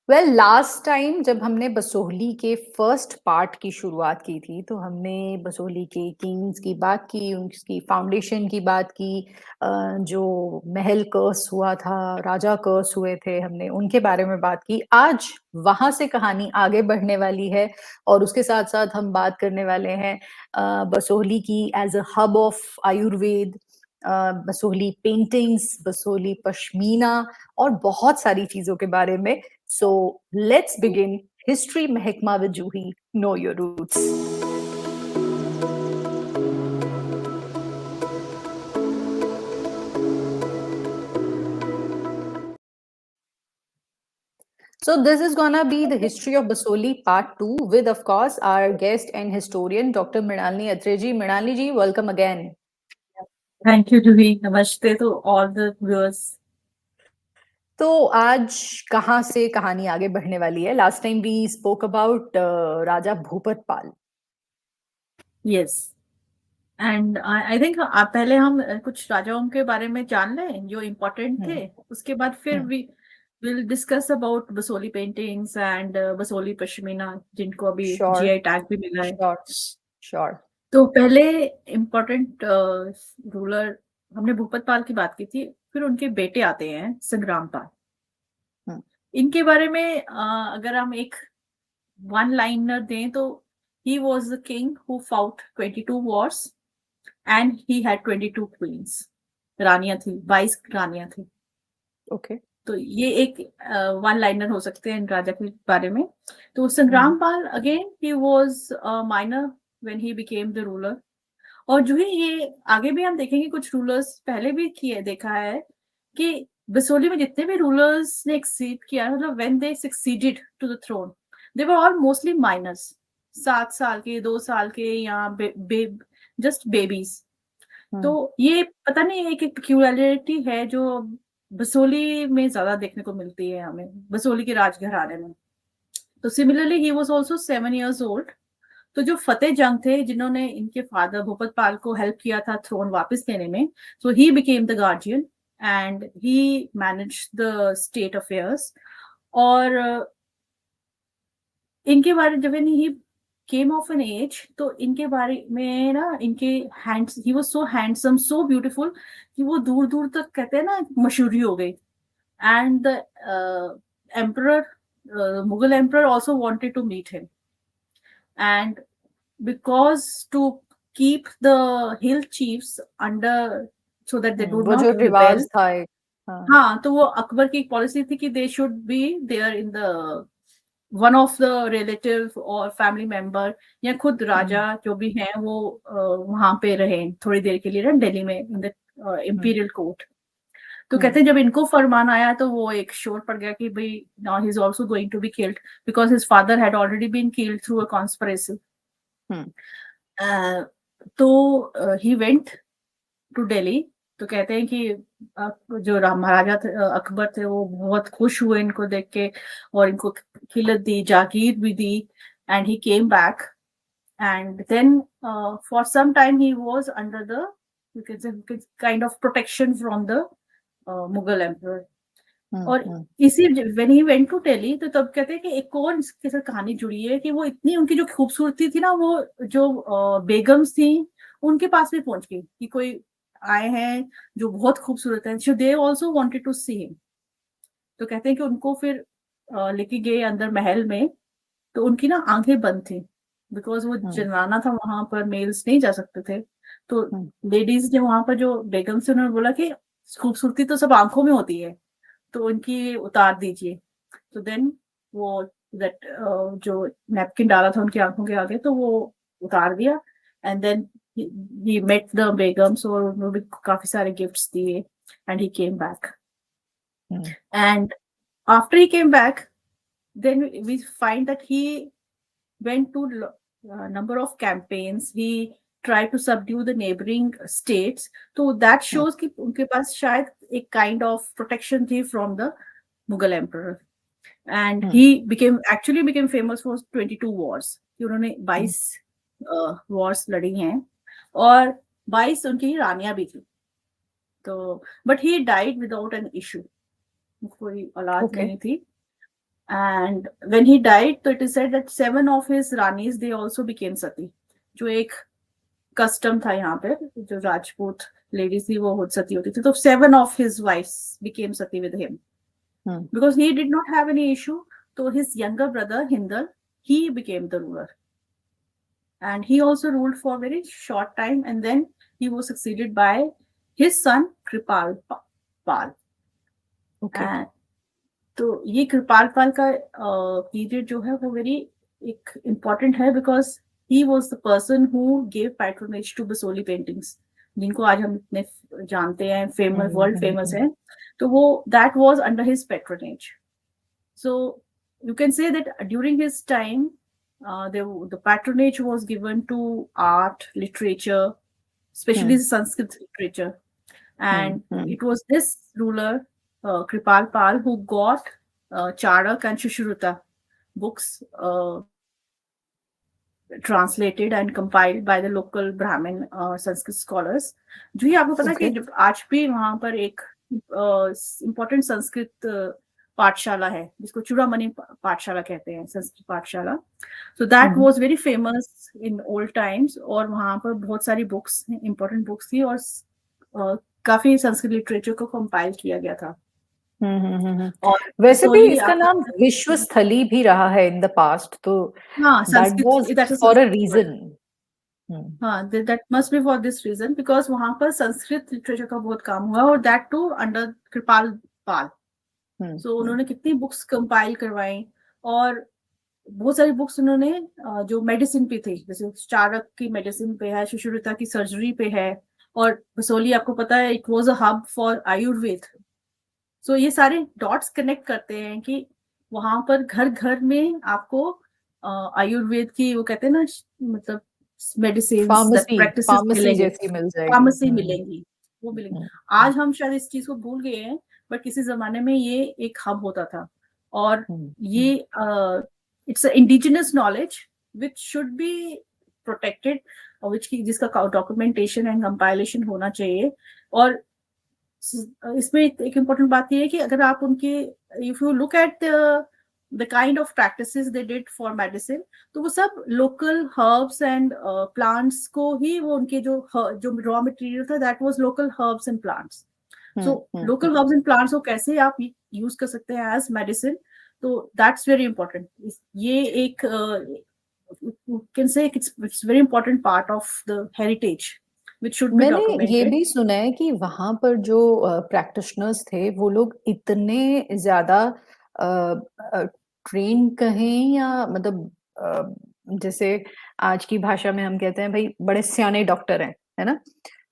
Well last time जब हमने बसोहली के फर्स्ट पार्ट की शुरुआत की थी तो हमने बसोहली के किंग्स की बात की, उसकी फाउंडेशन की बात की, जो महल कर्स हुआ था, राजा कर्स हुए थे, हमने उनके बारे में बात की। आज वहां से कहानी आगे बढ़ने वाली है और उसके साथ साथ हम बात करने वाले हैं बसोहली की as a hub of Ayurveda, Basohli paintings, Basohli pashmina और बहुत सारी चीजों के बारे में। So let's begin History Mehakma with Juhie. Know your roots. So this is gonna be the history of Basohli part 2 with of course our guest and historian Dr. Mrinalini Atreji. Mrinalini ji, welcome again. Thank you, Juhie. Namaste to all the viewers. तो आज कहाँ से कहानी आगे बढ़ने वाली है? Last time we spoke about Raja Bhupat Pal. Yes. And I think आप पहले हम कुछ राजाओं के बारे में जान लें जो इम्पोर्टेंट थे. उसके बाद फिर we will discuss about Basoli paintings and Basoli pashmina जिनको अभी Sure, जीआई टैग भी मिला है. sure. तो पहले इम्पोर्टेंट रूलर हमने भूपत पाल की बात की थी. फिर उनके बेटे आते हैं संग्राम पाल. इनके बारे में अगर हम एक वन लाइनर दें तो he was the king who fought 22 wars and he had 22 queens. रानियां थी, 22 रानियां थी. Okay. तो ये एक वन लाइनर हो सकते हैं इन राजा के बारे में. तो Sangram Pal again he was minor when he became the ruler. और जो है ये आगे भी हम देखेंगे कुछ रूलर्स पहले भी किए देखा है कि बसोली में जितने भी रूलर्स ने एक्सीड किया मतलब when they succeeded to the throne they were all mostly minors. 7 साल के 2 साल के या जस्ट बेबीज. तो ये पता नहीं एक पेक्यूलियरिटी है जो बसोली में ज्यादा देखने को मिलती है हमें बसोली के राजघराने में. तो similarly he was also 7 years old. तो जो फतेह जंग थे जिन्होंने इनके फादर भूपत पाल को हेल्प किया था थ्रोन वापस लेने में. So he became the guardian and he manage the state affairs. और इनके बारे जब he came of an age तो इनके बारे में ना इनके hands he was so handsome so beautiful कि वो दूर दूर तक कहते हैं ना मशहूरी हो गई. And the emperor Mughal emperor also wanted to meet him. And because to keep the hill chiefs under so that they do वो जो not rebel. रिवाज था एक. हाँ. हाँ तो वो अकबर की एक पॉलिसी थी कि they should be there in the one of the relative और फैमिली मेंबर या खुद राजा जो भी हैं वो वहां पे रहे थोड़ी देर के लिए ना दिल्ली में इन द इंपीरियल कोर्ट. तो कहते हैं जब इनको फरमान आया तो वो एक शोर पड़ गया कि भाई now he is also going to be killed because his father had already been killed through a conspiracy. तो ही वेंट टू दिल्ली. तो कहते हैं कि जो महाराजा थे अकबर थे वो बहुत खुश हुए इनको देख के और इनको खिलत दी जागीर भी दी. And he came back and then for some time he was under the kind of protection from the Mughal emperor. और इसी when he went to Delhi तो तब कहते हैं कि एक और इसके साथ कहानी जुड़ी है कि वो इतनी उनकी जो खूबसूरती थी ना वो जो बेगम्स थी उनके पास भी पहुंच गई कि कोई आए हैं जो बहुत खूबसूरत है. So they also wanted to see him. तो कहते हैं कि उनको फिर लेके गए अंदर महल में. तो उनकी ना आंखें बंद थी बिकॉज वो जनाना था वहां पर मेल्स नहीं जा सकते थे. तो लेडीज ने वहां पर जो बेगम से उन्होंने बोला कि खूबसूरती तो सब आंखों में होती है तो उनकी उतार दीजिए. तो देन वो दैट जो नैपकिन डाला था उनकी आंखों के आगे तो वो उतार दिया. And then he met the begums और उन्होंने भी काफी सारे गिफ्ट्स दिए and he came back. And after he came back then we find that he went to number of campaigns. He tried to subdue the neighboring states. So that shows कि उनके पास शायद एक kind of protection थी from the Mughal emperor. And he actually became famous for 22 wars. कि उन्होंने 22 wars लड़ी हैं और 22 उनकी रानियां भी थी. तो but he died without an issue. कोई औलाद नहीं थी. And when he died, so it is said that 7 of his ranis they also became sati, जो एक कस्टम था यहाँ पे, जो राजपूत लेडीज थी वो सती होती थी, तो 7 of his wives became sati with him because he did not have any issue. So his younger brother Hindal, he became the ruler, and he also ruled for a very short time, and then he was succeeded by his son Kripal Pal. Okay. And तो ये कृपाल पाल का period जो है वो very एक important है because he was the person who gave patronage to Basohli paintings, जिनको आज हम इतने जानते हैं, फेमस, वर्ल्ड फेमस है, तो वो that was under his patronage. So you can say that during his time the patronage was given to art, literature, especially Sanskrit literature. And it was this ruler, Kripal Pal, who got Charak and Shushruta books translated and compiled by the local Brahmin Sanskrit scholars. जो ही आपको पता है कि आज भी वहां पर एक इम्पोर्टेंट संस्कृत पाठशाला है जिसको चूड़ामणि पाठशाला कहते हैं, संस्कृत पाठशाला. So that was very famous in old times, और वहां पर बहुत सारी बुक्स, इम्पोर्टेंट बुक्स थी, और काफी संस्कृत लिटरेचर को कंपाइल किया गया था. और वैसे भी इसका नाम विश्वस्थली भी रहा है इन द पास्ट, तो that was for a reason. हाँ, that must be for this reason because वहां पर संस्कृत लिटरेचर का बहुत काम हुआ, और that too under Kripal Pal. So उन्होंने कितनी बुक्स कंपाइल करवाई, और बहुत सारी बुक्स उन्होंने जो मेडिसिन पे थी, जैसे चारक की मेडिसिन पे है, सुश्रुता की सर्जरी पे है, और बसोली आपको पता है it was a hub for Ayurveda. So ये सारे डॉट्स कनेक्ट करते हैं कि वहां पर घर घर में आपको आयुर्वेद की, वो कहते हैं ना, मतलब मेडिसिन प्रैक्टिसेस मिलेंगी, फार्मेसी मिलेंगी, वो मिलेंगी. आज हम शायद इस चीज को भूल गए हैं, बट किसी जमाने में ये एक हब होता था, और ये it's indigenous knowledge which should be protected, और जिसका डॉक्यूमेंटेशन एंड कंपाइलेशन होना चाहिए. और इसमें एक इम्पोर्टेंट बात ये है कि अगर आप उनके, if you look at the kind of practices they did for medicine, तो वो सब लोकल हर्ब्स एंड प्लांट्स को ही, वो उनके जो रॉ मटेरियल था that was local herbs and plants. So local herbs and plants को कैसे आप यूज कर सकते हैं एज मेडिसिन, तो दैट्स वेरी इंपॉर्टेंट. ये एक can say it's very important part of the heritage which should be मैंने documented. ये भी सुना है कि वहां पर जो प्रैक्टिशनर्स थे वो लोग इतने ज्यादा ट्रेन कहें, या मतलब जैसे आज की भाषा में हम कहते हैं भाई बड़े सियाने डॉक्टर हैं, है ना,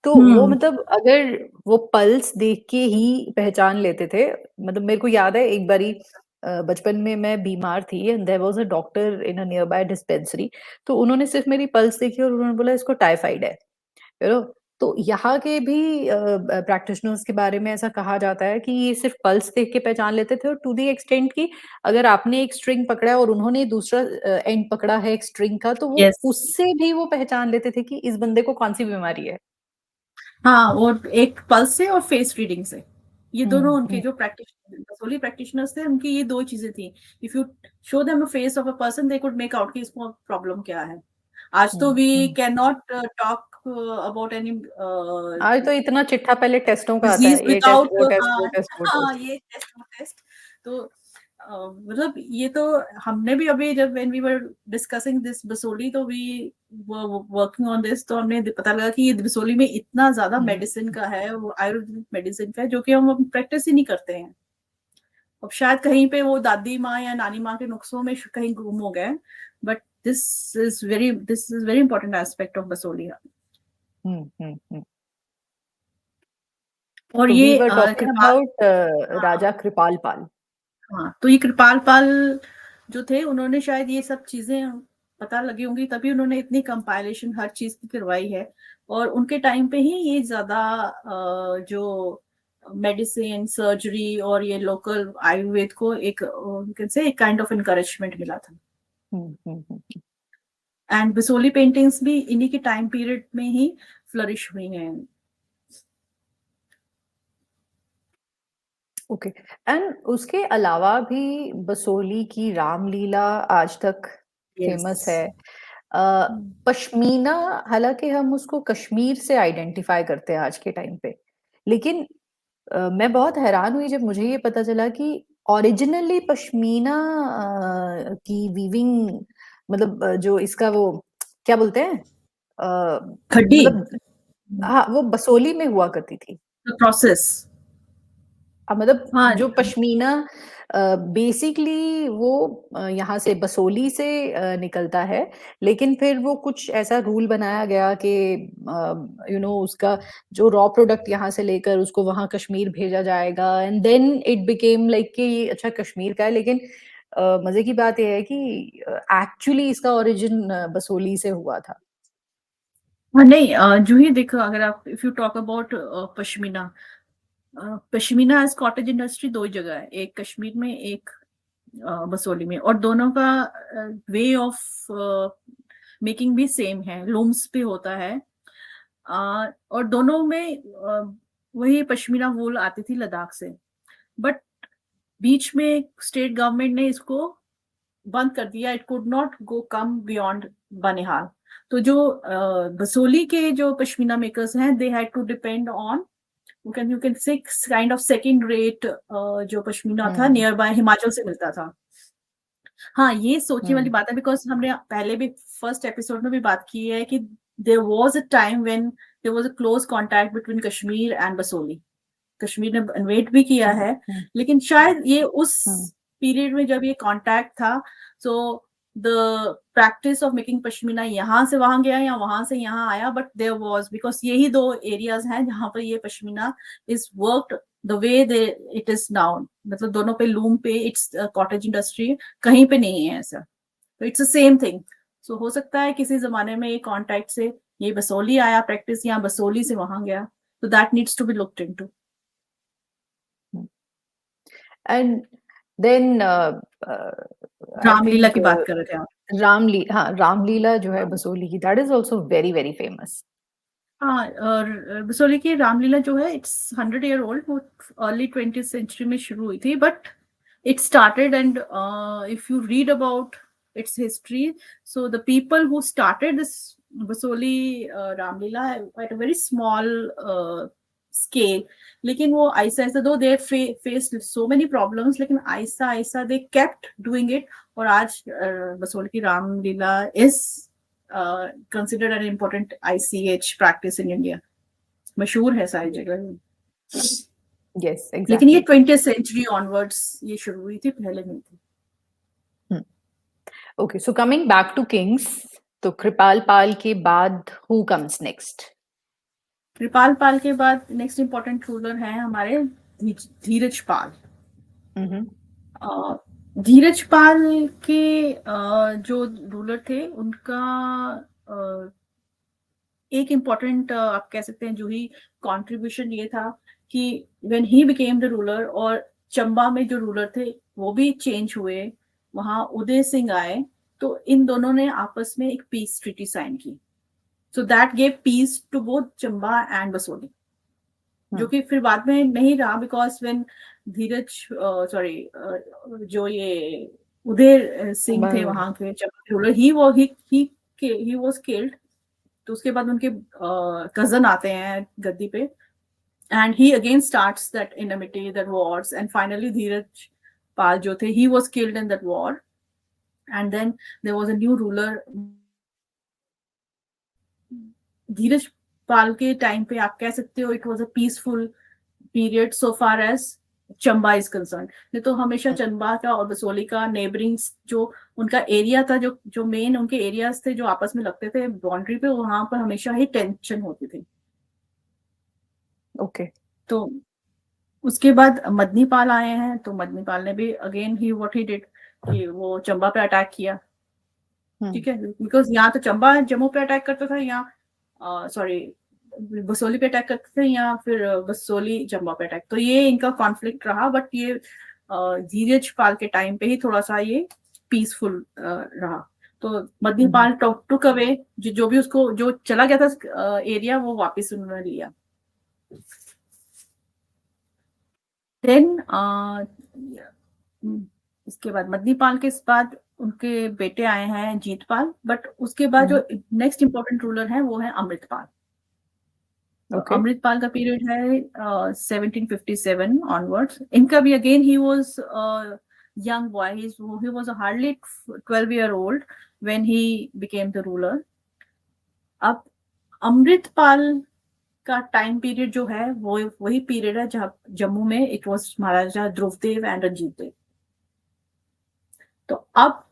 तो वो मतलब अगर वो पल्स देख के ही पहचान लेते थे. मतलब मेरे को याद है एक बारी बचपन में मैं बीमार थी, and there was a doctor in a nearby dispensary, तो उन्होंने सिर्फ मेरी पल्स देखी और उन्होंने बोला इसको टाइफाइड है, यू नो. तो यहाँ के भी प्रैक्टिशनर्स के बारे में ऐसा कहा जाता है कि ये सिर्फ पल्स देख के पहचान लेते थे, और टू दी एक्सटेंट कि अगर आपने एक स्ट्रिंग पकड़ा और उन्होंने दूसरा एंड पकड़ा है एक स्ट्रिंग का, तो वो उससे भी वो पहचान लेते थे कि इस बंदे को कौन सी बीमारी है. हाँ, और एक पल्स से और फेस रीडिंग से, ये दोनों उनके जो बसोली प्रैक्टिशनर्स थे, उनकी ये दो चीजें थी. If you show them a face of a person, they could make out कि इसको प्रॉब्लम क्या है. आज तो we can not talk about any, आज तो इतना चिट्ठा पहले टेस्टों का आता डिजीज है, ये टेस्ट विदाउट, वो टेस्ट वो टेस्ट वो हाँ, टेस्ट. ये टेस्ट वो टेस्ट. तो मतलब ये तो हमने भी अभी जब when we were discussing this Basohli, तो वी वर्किंग ऑन दिस, तो हमने पता लगा कि ये बसोली में इतना ज्यादा मेडिसिन का है, वो आयुर्वेदिक मेडिसिन का है, जो कि हम प्रैक्टिस ही नहीं करते हैं. अब शायद कहीं पे वो दादी माँ या नानी माँ के नुस्खों में कहीं गुम हो गए, but this is very important aspect of Basoli. और So ये we were talking about राजा कृपाल पाल. हाँ, तो ये कृपाल पाल जो थे, उन्होंने शायद ये सब चीजें पता लगी होंगी, तभी उन्होंने इतनी कंपाइलेशन हर चीज की करवाई है. और उनके टाइम पे ही ये ज्यादा जो मेडिसिन, सर्जरी और ये लोकल आयुर्वेद को एक कैन से एक काइंड ऑफ इनकरेजमेंट मिला था. एंड बिसोली पेंटिंग्स भी इन्हीं के टाइम पीरियड में ही फ्लरिश हुई हैं. ओके। एंड उसके अलावा भी बसोहली की रामलीला आज तक फेमस है। यस। पश्मीना, हालांकि हम उसको कश्मीर से आइडेंटिफाई करते हैं आज के टाइम पे, लेकिन मैं बहुत हैरान हुई जब मुझे ये पता चला कि ओरिजिनली पश्मीना की वीविंग, मतलब जो इसका वो क्या बोलते हैं, खड्डी, मतलब हाँ, वो बसोहली में हुआ करती थी। प्रोसेस। मतलब हाँ, जो पश्मीना बेसिकली वो यहाँ से बसोहली से निकलता है, लेकिन फिर वो कुछ ऐसा रूल बनाया गया कि उसका जो रॉ प्रोडक्ट यहाँ से लेकर उसको वहाँ कश्मीर भेजा जाएगा, and then it became like कि ये अच्छा कश्मीर का है, लेकिन मजे की बात यह है कि एक्चुअली इसका ओरिजिन बसोहली से हुआ था। हाँ, नहीं, जूही देखो, अगर आप if you talk about pashmina, pashmina as cottage industry दो ही जगह है, एक कश्मीर में, एक बसोहली में, और दोनों का वे ऑफ मेकिंग भी सेम है, लूम्स पे होता है। और दोनों में वही पश्मीना वूल आती थी लद्दाख से, बट बीच में स्टेट गवर्नमेंट ने इसको बंद कर दिया, it could not go come beyond Banihal. तो जो बसोहली के जो पश्मीना मेकर्स हैं, they had to depend on, you can say kind of second rate जो पश्मीना था हम्म। नियर बाय हिमाचल से मिलता था। हाँ, ये सोचने वाली हम्म। बात है, बिकॉज हमने पहले भी फर्स्ट एपिसोड में भी बात की है कि there was a time when there was a close contact between Kashmir and Basohli. Kashmir ने इन्वेट भी किया हम्म। है, हम्म। लेकिन शायद ये उस हम्म। पीरियड में जब ये कांटेक्ट था, so the practice of making pashmina यहाँ से वहां गया या वहां से यहाँ आया, बट देयर वाज, बिकॉज यही दो एरियाज हैं जहां पर ये pashmina is worked the way they it is now, मतलब दोनों पे लूम पे इट्स कॉटेज इंडस्ट्री, कहीं पे नहीं है ऐसा। तो इट्स द सेम थिंग। सो हो सकता है किसी जमाने में ये कॉन्टैक्ट से ये बसोहली आया प्रैक्टिस, या बसोहली से वहां गया, तो that needs to be looked into. And then I Ramlila think की बात कर रहे थे आप। रामलीला जो है हाँ, बसोहली की, that is also very very famous. हाँ, और बसोहली की रामलीला जो है इट्स 100 ईयर ओल्ड, वो अर्ली 20th सेंचुरी में शुरू हुई थी, but it started, and if you read about its history, so the people who started this Basohli Ramleela at a very small scale, लेकिन वो ऐसा ऐसा, दो they faced so many problems, लेकिन ऐसा ऐसा they kept doing it, और आज बसोहली की Ramlila is considered an important ICH practice in India, मशहूर है सारी जगह। यस, लेकिन ये एग्जैक्टली। 20th सेंचुरी ऑनवर्ड्स ये शुरू हुई थी, पहले नहीं थी। Okay, so coming back to kings, तो कृपाल पाल के बाद who comes next? Kripal Pal के बाद नेक्स्ट इंपॉर्टेंट रूलर है हमारे धीरज पाल। अ, धीरज पाल के जो रूलर थे उनका अ, एक इम्पॉर्टेंट आप कह सकते हैं जूही कंट्रीब्यूशन ये था कि when he became the ruler, और चंबा में जो रूलर थे वो भी चेंज हुए, वहां उदय सिंह आए, तो इन दोनों ने आपस में एक पीस ट्रीटी साइन की। So that gave peace to both Chamba and Basohli, जो कि फिर बाद में नहीं रहा, बिकॉज व्हेन धीरज सॉरी जो ये उदय सिंह थे वहां के रूलर, ही वाज किल्ड। तो उसके बाद उनके कजन आते हैं गद्दी पे, and he again starts that enmity, that wars, and finally Dheeraj Pal जो थे, he was killed in that war, and then there was a new ruler. Dheeraj Pal के टाइम पे आप कह सकते हो it was a peaceful period so far as Chamba is concern. नहीं तो हमेशा चंबा का और बसोहली का नेबरिंग जो उनका एरिया था, जो जो मेन उनके एरियाज थे जो आपस में लगते थे बाउंड्री पे, वहां पर हमेशा ही टेंशन होती थी। ओके। तो उसके बाद मदनी पाल आए हैं, तो मदनी पाल ने भी again he what he did कि वो चंबा पे अटैक किया। ठीक है, बिकॉज यहाँ तो चंबा जम्मू पे अटैक करता था, यहाँ सॉरी बसोहली पे अटैक करते थे, या फिर बसोहली चंबा पे अटैक, तो ये इनका कॉन्फ्लिक्ट रहा, बट ये धीरज पाल के टाइम पे ही थोड़ा सा ये पीसफुल रहा। तो मदनी पाल टुक अवे, जो भी उसको जो चला गया था एरिया, वो वापस उन्होंने लिया। देन इसके बाद मदनीपाल के बाद उनके बेटे आए हैं जीतपाल, बट उसके बाद जो नेक्स्ट इंपॉर्टेंट रूलर है वो है अमृतपाल। तो ओके अमृतपाल का पीरियड है 1757 ऑनवर्ड्स। इनका भी again he was young boy, he was hardly 12-year-old when he became the ruler. अब अमृतपाल का टाइम पीरियड जो है वो वही पीरियड है जहाँ जम्मू में it was Maharaja Dhruvdev and Ranjit Dev. तो अब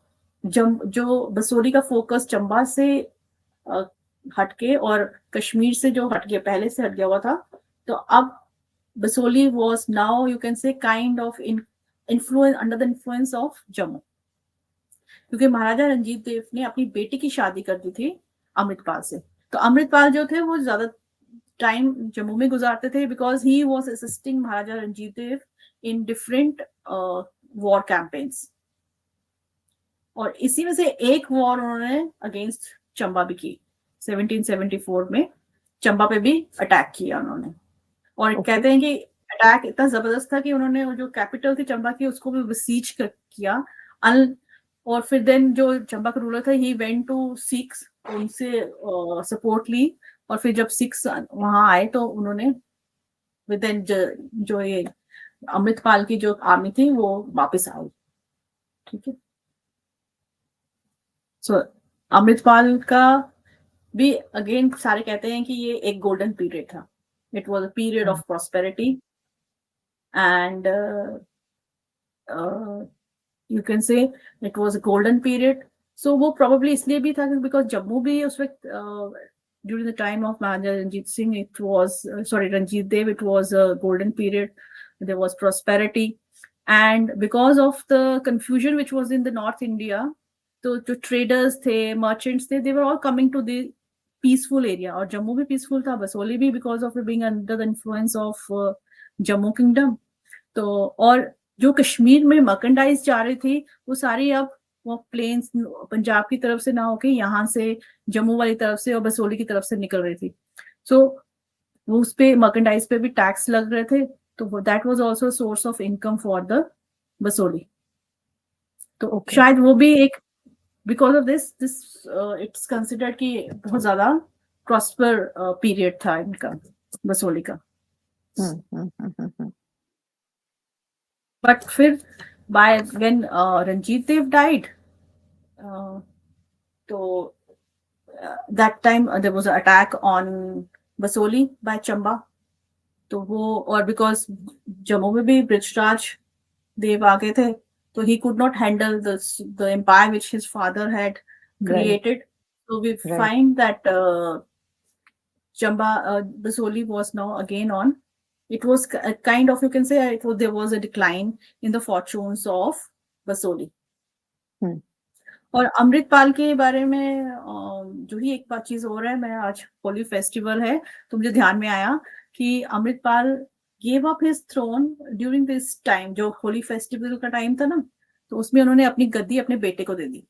जो बसोली का फोकस चंबा से हटके और कश्मीर से जो हट गया, पहले से हट गया हुआ था, तो अब Basoli was now you can say kind of influence under the influence of Jammu, क्योंकि महाराजा रंजीत देव ने अपनी बेटी की शादी कर दी थी अमृतपाल से। तो अमृतपाल जो थे वो ज्यादा टाइम जम्मू में गुजारते थे because he was assisting Maharaja Ranjit Dev in different war campaigns. और इसी में से एक वॉर उन्होंने अगेंस्ट चंबा भी की 1774 में, चंबा पे भी अटैक किया उन्होंने। और कहते हैं कि अटैक इतना जबरदस्त था कि उन्होंने जो कैपिटल थी चंबा की उसको भी बसीज किया। और फिर देन जो चंबा का रूलर था ही वेंट टू सिक्स, उनसे सपोर्ट ली। और फिर जब सिक्स वहां आए तो उन्होंने विद इन जो ये अमृतपाल की जो आर्मी थी वो वापस आई। ठीक है, सो अमृतपाल का भी अगेन सारे कहते हैं कि ये एक गोल्डन पीरियड था। It was a period of prosperity and you can say it was a golden period. So वो प्रोबेबली इसलिए भी था बिकॉज जम्मू भी उस वक्त during the time of Maharaja Ranjit Singh, it was Ranjit Dev, it was a golden period. There was prosperity, and because of the confusion which was in the North India, so the traders थे, merchants थे, they were all coming to the peaceful area. और जम्मू भी peaceful था, बसोली भी because of being under the influence of Jammu Kingdom. तो और जो कश्मीर में मर्केंडाइज जा रही थी वो सारी अब वो प्लेन्स पंजाब की तरफ से ना होके यहाँ से जम्मू वाली तरफ से और बसोली की तरफ से निकल रही थी। सो वो उस पे मर्केंडाइज पे भी टैक्स लग रहे थे, तो that was also source of income for the Basoli. तो शायद वो भी एक because of this it's considered कि बहुत ज्यादा प्रॉस्पर पीरियड था इनका बसोली का। बट फिर by when Ranjit Dev died, तो that time there was a attack on Basohli by Chamba. तो वो और बिकॉज जम्मू में भी ब्रिटिश देव आ गए थे, तो he could not handle the empire which his father had created. So we find that Basoli was now again on. It was a kind of, you can say, there was a decline in the fortunes of Basoli. और अमृतपाल के बारे में जो ही एक बात चीज हो रहा है, मैं आज होली फेस्टिवल है तो मुझे ध्यान में आया कि Amritpal gave up his throne during this time, जो होली फेस्टिवल का टाइम था ना, तो उसमें उन्होंने अपनी गद्दी अपने बेटे को दे दी।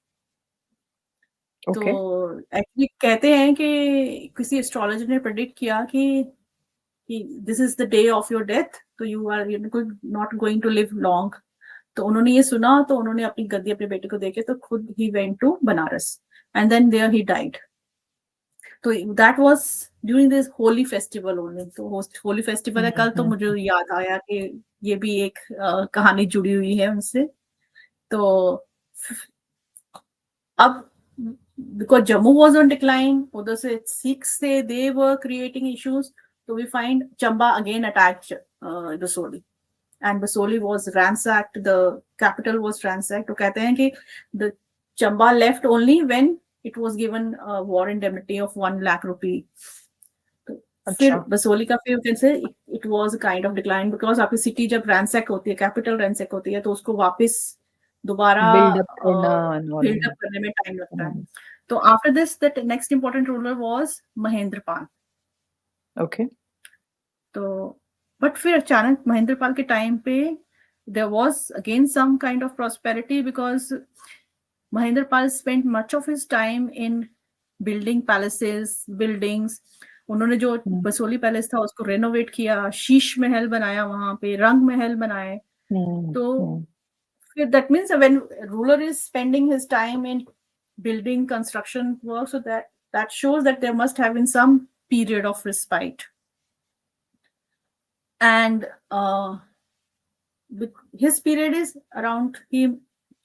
तो एक्चुअली कहते हैं कि किसी एस्ट्रोलॉजर ने प्रेडिक्ट किया कि this is the day of your death, तो you are not going to live long. तो उन्होंने ये सुना तो उन्होंने अपनी गद्दी अपने बेटे को देके तो खुद ही went to Banaras and then there he died. तो that was during this Holi festival only. तो होली फेस्टिवल है कल, तो मुझे याद आया कि ये भी एक कहानी जुड़ी हुई है उनसे। तो अब because Jammu was on decline, उधर से सिक्स से दे वर क्रिएटिंग इश्यूज, तो we find Chamba again attacked Basohli and Basoli was ransacked, the capital was ransacked. तो कहते हैं कि the Chamba left only when it was given a war indemnity of 1 lakh rupee. फिर बसोली का फिर you can say it was a kind of decline because आपकी city जब ransack होती है, कैपिटल ransack होती है, तो उसको वापस दोबारा बिल्ड अप करने में टाइम लगता है। तो after this the next important ruler was Mahendra Pal. Okay, तो बट फिर अचानक महेंद्र पाल के टाइम पे there was again some kind of prosperity because Mahendra Pal spent much of his time in building palaces, buildings, उन्होंने जो बसोहली पैलेस था उसको रेनोवेट किया, शीश महल बनाया, वहां पे रंग महल बनाए. तो फिर that means when ruler is spending his time in building construction work, so that shows that there must have been some period of respite. And his period is around, he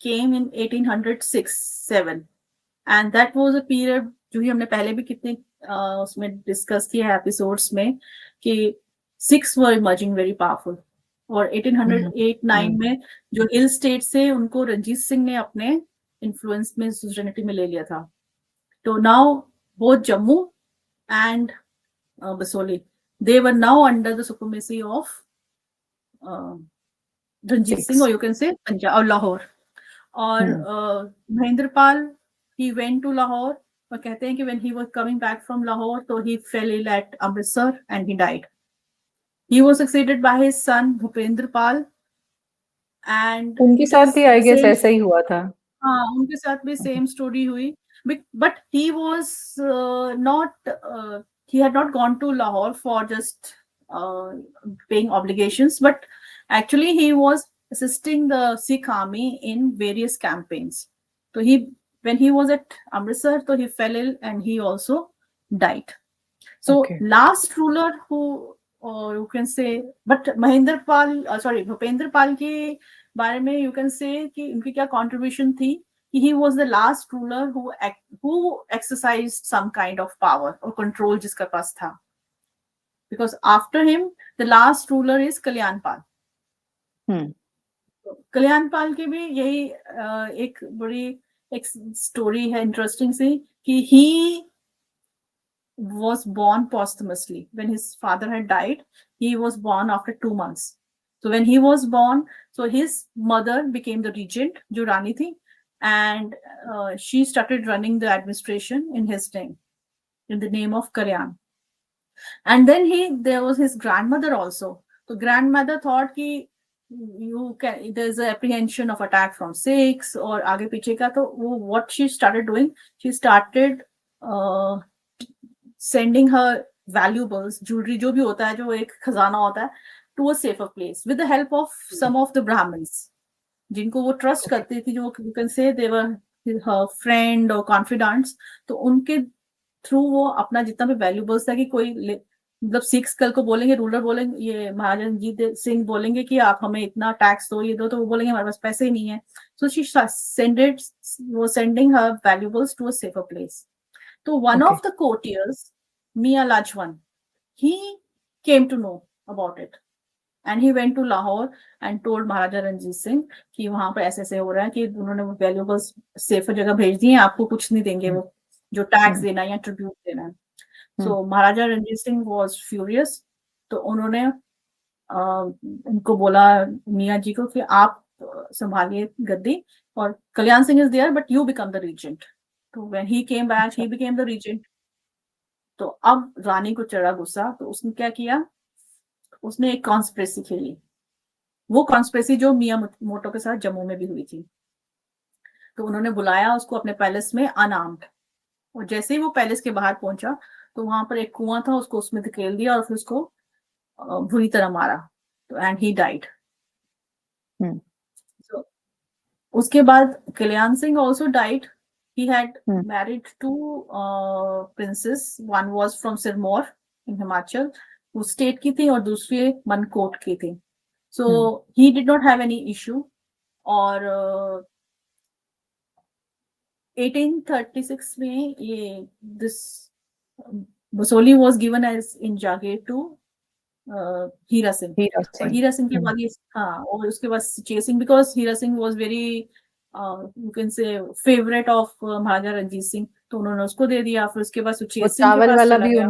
came in 1806-7, and that was a period जो ही हमने पहले भी कितने उसमें discuss किया है episodes में कि सिक्स वर इमर्जिंग वेरी पावरफुल. और 1808-9 में जो हिल स्टेट से उनको रंजीत सिंह ने अपने इन्फ्लुएंस में सुजरेनिटी में ले लिया था. तो now both Jammu and Basohli, they were now under the supremacy of Ranjit Singh, or you can say Punjab और लाहौर. और Mahendra Pal, he went to Lahore, और कहते हैं कि when he was coming back from Lahore, तो he fell ill at Amritsar and he died. He was succeeded by his son Bhupendra Pal, and उनके साथ भी आई गेस ऐसा ही हुआ था. हाँ, उनके साथ भी सेम स्टोरी हुई. But he was not, he had not gone to Lahore for just paying obligations, but actually he was assisting the Sikh army in various campaigns. So when he was at Amritsar, so he fell ill and he also died. So last ruler who, you can say, but Mahendra Pal, Bhupendra Pal के बारे में you can say कि उनकी क्या contribution थी. He was the last ruler who exercised some kind of power or control जिसका पास था. Because after him, the last ruler is Kalyan Pal. कल्याण पाल की भी यही एक बड़ी एक स्टोरी है इंटरेस्टिंग सी कि he was born posthumously. When his father had died, he was born after 2 months. So when he was born, so his mother became the regent, जो रानी थी, and she started running the administration in his name, in the name of Kalyan. And then there was his grandmother also. So grandmother thought कि there's an apprehension of attack from Sikhs और आगे पीछे का, तो what she started doing, she started sending her valuables, jewelry, जो भी होता है, जो एक खजाना होता है, to a safer place with the help of some of the Brahmins जिनको वो ट्रस्ट करती थी, जो you can say they were her friend or confidants. तो उनके थ्रू वो अपना जितना भी वैल्यूबल्स था कि कोई मतलब सिक्स कल को बोलेंगे, रूलर बोलेंगे, ये महाराजा रंजीत सिंह बोलेंगे कि आप हमें इतना टैक्स दो, ये दो, तो वो बोलेंगे हमारे पास पैसे ही नहीं है. So she sending her valuables to a safer place. तो one of the courtiers, Mian Lajwan, he came to know about it and he went to Lahore and told महाराजा रंजीत सिंह कि वहां पर ऐसे ऐसे हो रहा है कि उन्होंने वो वैल्यूबल्स सेफर जगह भेज दिए, आपको कुछ नहीं देंगे वो जो टैक्स देना या ट्रिब्यूट देना है. सो महाराजा रंजीत सिंह वाज फ्यूरियस. तो उन्होंने उनको बोला मियाँ जी को कि आप संभालिए गद्दी और Kalyan Singh is there but you become the regent. तो when he came back he became the regent. तो अब रानी को चढ़ा गुस्सा, तो उसने क्या किया, उसने एक कॉन्स्पिरेसी खेली. वो कॉन्स्पिरेसी जो मियाँ मोटो के साथ जम्मू में भी हुई थी. तो उन्होंने बुलाया उसको अपने पैलेस में अनआर्म्ड, और जैसे ही वो पैलेस के बाहर पहुंचा तो वहां पर एक कुआं था, उसको उसमें धकेल दिया और फिर उसको बुरी तरह मारा. तो एंड ही डाइड. उसके बाद Kalyan Singh also died. He had married to princess. One was from Sirmaur in Himachal, वो स्टेट की थी, और दूसरी मनकोट की थी. So he did not have any issue. और 1836 में ये this Basohli was given as in jagir to Hira Singh. और हीरा सिंह के बाद ये, हाँ, और उसके बाद chasing, because Hira Singh was very you can say favorite of Maharaja Ranjit Singh, तो उन्होंने उसको दे दिया. फिर उसके बाद चेसिंग के पास चला गया.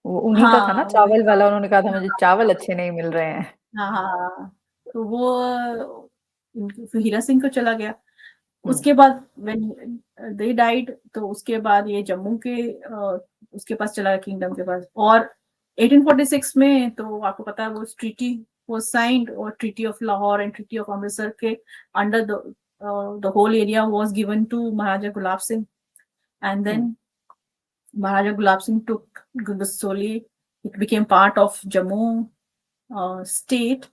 उन्हीं का था ना चावल वाला. उन्होंने कहा था मुझे चावल अच्छे नहीं मिल रहे हैं. हाँ. तो वो हीरा सिंह को चला गया. उसके बाद when they died, तो उसके बाद ये जम्मू के उसके पास चला गया, किंगडम के पास. और 1846 में तो आपको पता है वो ट्रीटी was signed, और treaty of Lahore and treaty of Amritsar के under the whole area was given to Maharaja Gulab Singh. And then Maharaja Gulab Singh took Basohli. It became part of Jammu state,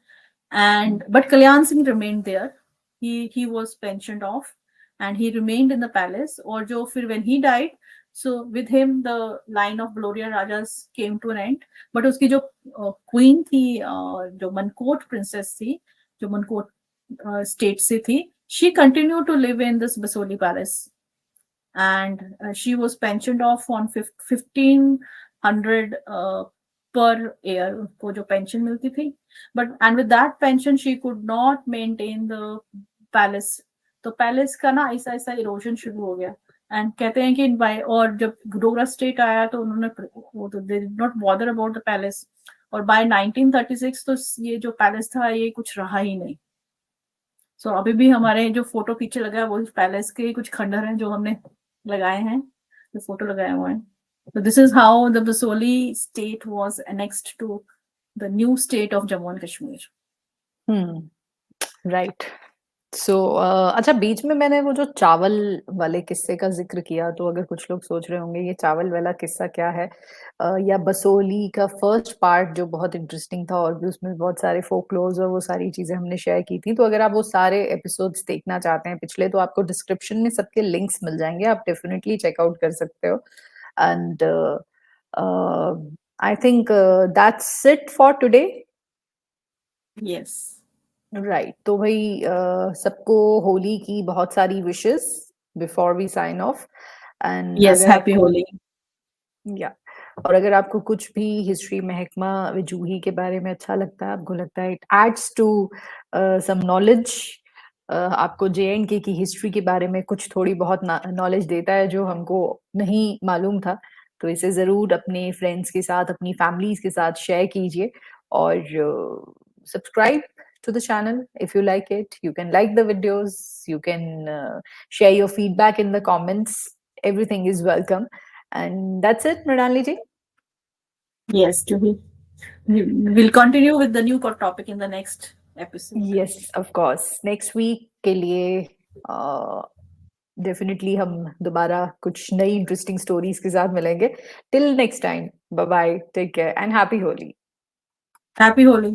and but Kalyan Singh remained there. He was pensioned off, and he remained in the palace. Or जो फिर when he died, so with him the line of Gloria Rajas came to an end. But उसकी जो queen थी, जो Mankot princess थी, जो Mankot state से थी, she continued to live in this Basohli palace, and she was pensioned off on 1500 per year उसको जो pension मिलती थी. But and with that pension she could not maintain the palace. तो पैलेस का ना ऐसा ऐसा इरोजन शुरू हो गया. एंड कहते हैं कि बाय, और जब डोगरा स्टेट आया तो उन्होंने वो तो they did not bother about the palace. और बाय 1936 तो ये जो पैलेस था ये कुछ रहा ही नहीं. सो अभी भी हमारे जो फोटो पीछे लगा है वो पैलेस के कुछ खंडहर हैं जो हमने लगाए हैं, जो फोटो लगाए हुए हैं. So this is how the Basohli state was annexed to the new state of Jammu and Kashmir. Right. So अच्छा, बीच में मैंने वो जो चावल वाले किस्से का जिक्र किया, तो अगर कुछ लोग सोच रहे होंगे ये चावल वाला किस्सा क्या है, या बसोली का फर्स्ट पार्ट जो बहुत इंटरेस्टिंग था और भी उसमें बहुत सारे फोकलोर्स और वो सारी चीजें हमने शेयर की थी, तो अगर आप वो सारे एपिसोड्स देखना चाहते हैं पिछले, तो आपको डिस्क्रिप्शन में सबके लिंक्स मिल जाएंगे, आप डेफिनेटली चेकआउट कर सकते हो. And I think that's it for today. Yes. Right. तो भाई सबको होली की बहुत सारी wishes before we sign off. And Yes, अगर happy आपको, Holi. या, और अगर आपको कुछ भी हिस्ट्री महकमा जूही के बारे में अच्छा लगता है, आपको लगता है it adds to some knowledge, आपको जेएंडके की हिस्ट्री के बारे में कुछ थोड़ी बहुत नॉलेज देता है जो हमको नहीं मालूम था, तो इसे जरूर अपने फ्रेंड्स के साथ, अपनी फैमिलीज के साथ शेयर कीजिए. और subscribe to the channel if you like it. You can like the videos, you can share your feedback in the comments. Everything is welcome. And that's it, Mrinalini ji. Yes, Juhie. We'll continue with the new topic in the next episode. Yes, of course. Next week के लिए definitely हम दोबारा कुछ नई interesting stories के साथ मिलेंगे. Till next time, bye bye, take care and happy Holi. Happy Holi.